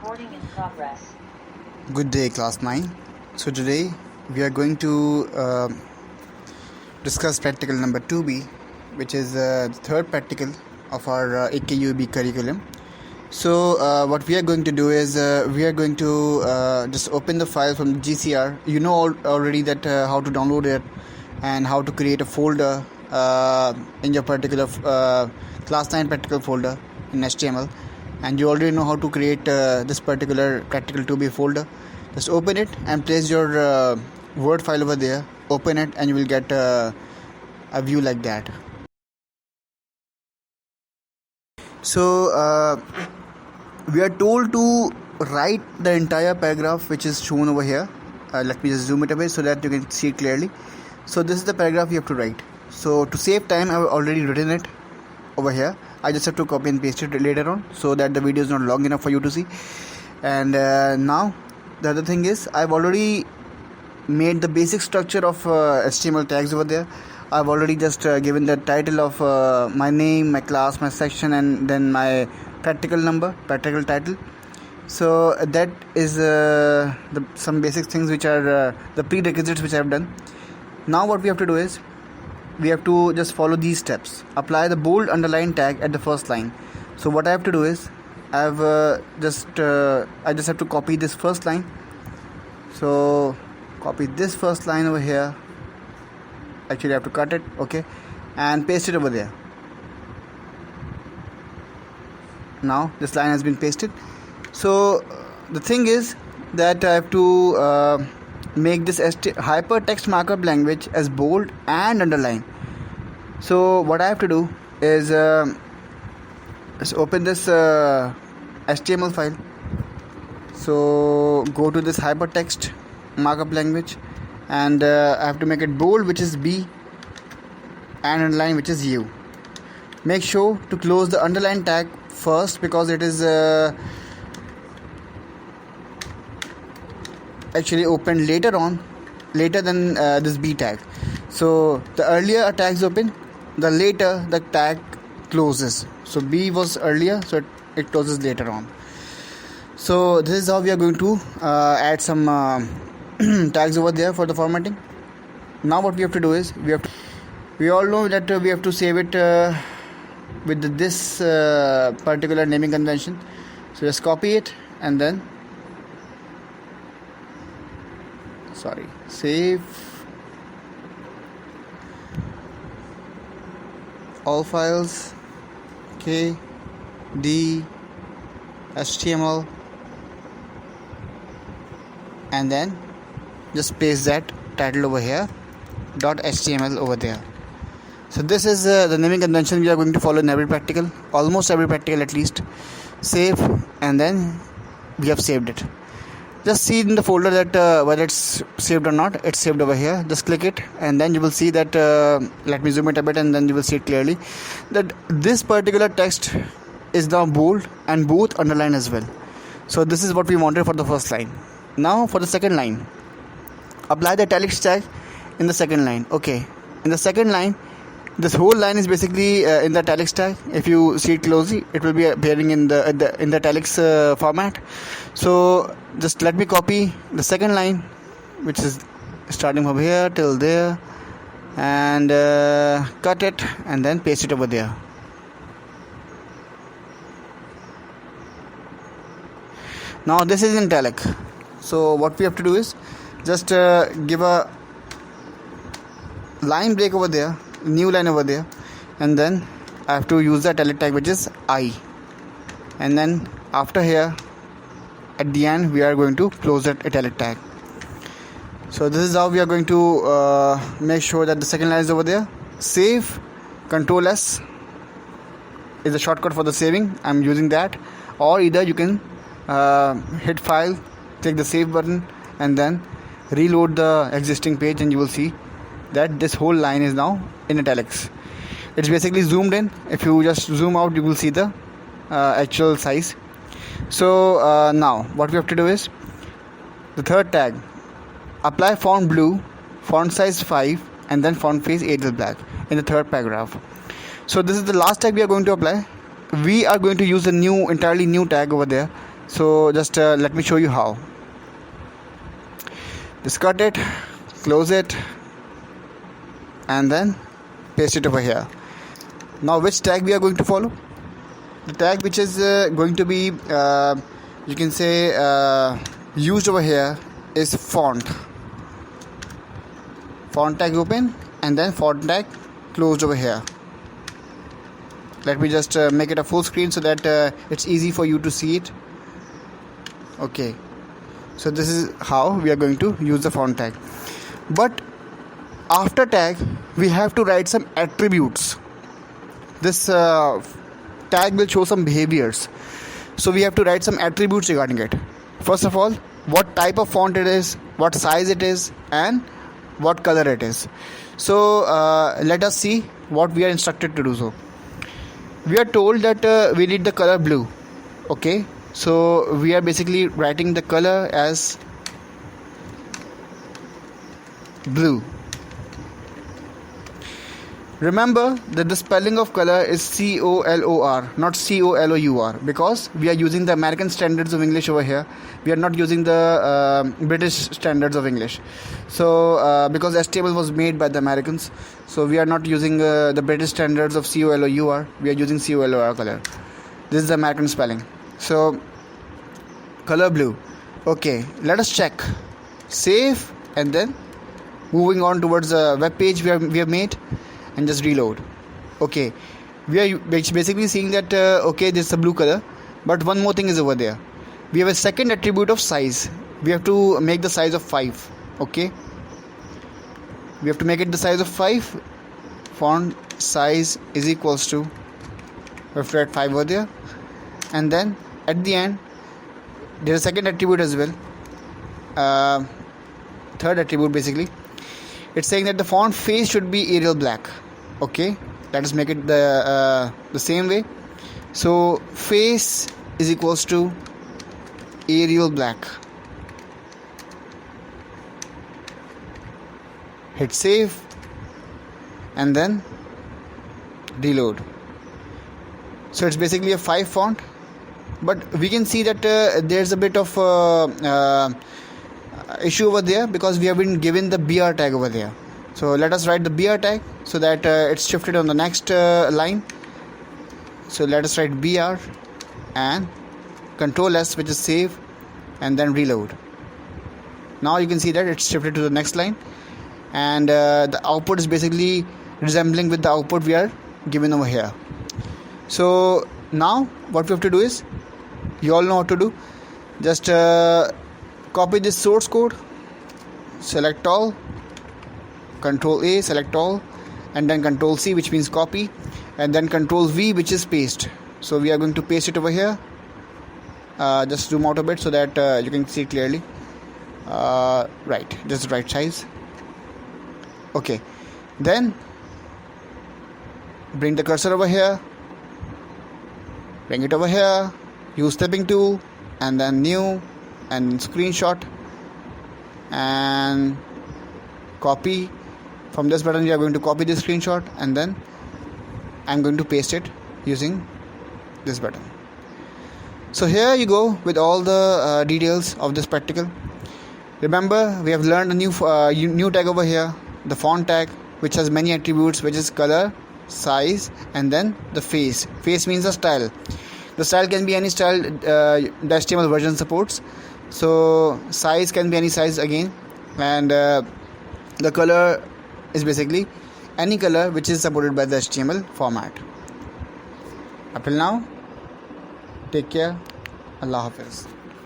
Recording in progress. Good day, class 9. So today we are going to discuss practical number 2B, which is the third practical of our AKUEB curriculum. So what we are going to do is we are going to just open the file from GCR. You know already that how to download it and how to create a folder in your particular class 9 practical folder in HTML. And you already know how to create this particular practical 2B folder. Just open it and place your Word file over there. Open it and you will get a view like that. So we are told to write the entire paragraph which is shown over here. Let me just zoom it a bit so that you can see it clearly. So this is the paragraph you have to write. So to save time, I have already written it over here. I just have to copy and paste it later on so that the video is not long enough for you to see. And now the other thing is I've already made the basic structure of HTML tags over there. I've already just given the title of my name, my class, my section, and then my practical number, practical title. So that is some basic things which are the prerequisites which I have done. Now what we have to do is we have to just follow these steps. Apply the bold underline tag at the first line. So what I have to do is I just have to copy this first line. So copy this first line over here. Actually I have to cut it, okay, and paste it over there. Now this line has been pasted. So the thing is that I have to make this hypertext markup language as bold and underline. So what I have to do is just open this HTML file. So go to this hypertext markup language and I have to make it bold, which is B, and underline, which is U. Make sure to close the underline tag first because it is actually opened later than this B tag. So the earlier a tag is open, the later the tag closes. So B was earlier, so it closes later on. So this is how we are going to add some tags over there for the formatting. Now what we have to do is we all know that we have to save it with this particular naming convention. So just copy it and then save all files, K, D, HTML, and then just paste that title over here, .html over there. So this is the naming convention we are going to follow in every practical, almost every practical at least. Save, and then we have saved it. Just see in the folder that whether it's saved or not. It's saved over here. Just click it and then you will see that let me zoom it a bit and then you will see it clearly that this particular text is now bold and both underline as well. So this is what we wanted for the first line. Now for the second line, apply the italics tag in the second line. Okay, in the second line, this whole line is basically in the italics tag. If you see it closely, it will be appearing in the italics format. So just let me copy the second line, which is starting from here till there, and cut it and then paste it over there. Now this is in italic. So what we have to do is just give a line break over there, new line over there, and then I have to use the italic tag, which is I, and then after here at the end we are going to close that italic tag. So this is how we are going to make sure that the second line is over there. Save, Control S is a shortcut for the saving. I'm using that, or either you can hit file, click the save button, and then reload the existing page, and you will see that this whole line is now in italics. It's basically zoomed in. If you just zoom out, you will see the actual size. So now what we have to do is the third tag, apply font blue, font size 5, and then font face Arial black in the third paragraph. So this is the last tag we are going to apply. We are going to use a entirely new tag over there, So just let me show you how. Just cut it, close it, and then paste it over here. Now which tag we are going to follow? The tag which is going to be you can say used over here is font tag open, and then font tag closed over here. Let me just make it a full screen so that it's easy for you to see it. Okay, so this is how we are going to use the font tag. But after tag we have to write some attributes. This tag will show some behaviors, so we have to write some attributes regarding it. First of all, what type of font it is, what size it is, and what color it is. So let us see what we are instructed to do. So we are told that we need the color blue. Okay, so we are basically writing the color as blue. Remember that the spelling of color is C-O-L-O-R, not C-O-L-O-U-R, because we are using the American standards of English over here. We are not using the British standards of English. So because HTML was made by the Americans, so we are not using the British standards of C-O-L-O-U-R. We are using C-O-L-O-R color. This is the American spelling. So color blue. Okay, let us check. Save, and then moving on towards the web page we have made, and just reload. Okay, we are basically seeing that okay, this is a blue color, but one more thing is over there. We have a second attribute of size. We have to make the size of 5. Okay, we have to make it the size of 5. Font size is equals to, we have to write 5 over there, and then at the end there is a second attribute as well, third attribute basically. It's saying that the font face should be Arial black. Okay, let us make it the same way. So face is equals to Arial black. Hit save, and then reload. So it's basically a 5 font, but we can see that there's a bit of issue over there because we have been given the BR tag over there. So let us write the BR tag so that it's shifted on the next line. So let us write BR and Control S, which is save, and then reload. Now you can see that it's shifted to the next line, and the output is basically resembling with the output we are given over here. So now what we have to do is, you all know what to do. Just copy this source code, select all, Control A, select all, and then Control C, which means copy, and then Control V, which is paste. So we are going to paste it over here. Just zoom out a bit so that you can see clearly. Right, just the right size. Okay, then bring the cursor over here, bring it over here, use stepping tool, and then new, and screenshot, and copy. From this button we are going to copy this screenshot, and then I'm going to paste it using this button. So here you go with all the details of this practical. Remember, we have learned a new tag over here, the font tag, which has many attributes, which is color, size, and then the face. Face means the style. The style can be any style the HTML version supports. So size can be any size again, and the color is basically any color which is supported by the HTML format. Up till now, take care. Allah Hafiz.